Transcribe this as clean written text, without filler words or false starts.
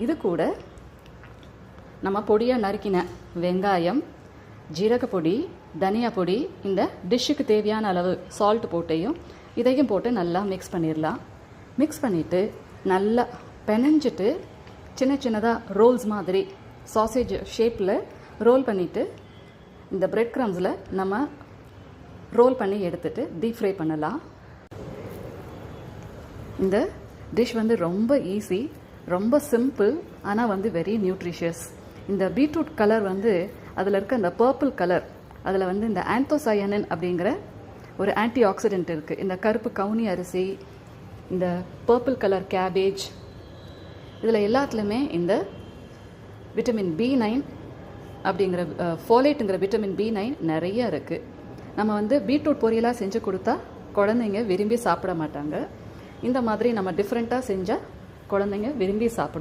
இது கூட நம்ம பொடியாக நறுக்கின வெங்காயம், ஜீரக பொடி, தனியா பொடி, இந்த டிஷ்ஷுக்கு தேவையான அளவு சால்ட் போட்டையும் இதையும் போட்டு நல்லா மிக்ஸ் பண்ணிடலாம். மிக்ஸ் பண்ணிவிட்டு நல்லா பெனஞ்சிட்டு சின்ன சின்னதாக ரோல்ஸ் மாதிரி சாசேஜ் ஷேப்பில் ரோல் பண்ணிவிட்டு இந்த பிரெட் க்ரம்ஸில் நம்ம ரோல் பண்ணி எடுத்துட்டு டீப் ஃப்ரை பண்ணலாம். இந்த டிஷ் வந்து ரொம்ப ஈஸி, ரொம்ப சிம்பிள், ஆனால் வந்து வெரி நியூட்ரிஷியஸ். இந்த பீட்ரூட் கலர் வந்து அதில் இருக்க அந்த பர்பிள் கலர், அதில் வந்து இந்த ஆந்தோசயனின் அப்படிங்கிற ஒரு ஆன்டி ஆக்சிடென்ட் இருக்குது. இந்த கருப்பு கவுனி அரிசி, இந்த பர்பிள் கலர் கேபேஜ், இதில் எல்லாத்துலேயுமே இந்த விட்டமின் B9 அப்படிங்கிற ஃபோலேட்டுங்கிற விட்டமின் B9 நிறைய இருக்குது. நம்ம வந்து பீட்ரூட் பொரியலாக செஞ்சு கொடுத்தா குழந்தைங்க விரும்பி சாப்பிட மாட்டாங்க. இந்த மாதிரி நம்ம டிஃப்ரெண்ட்டாக செஞ்சால் குழந்தைங்க விரும்பி சாப்பிடும்.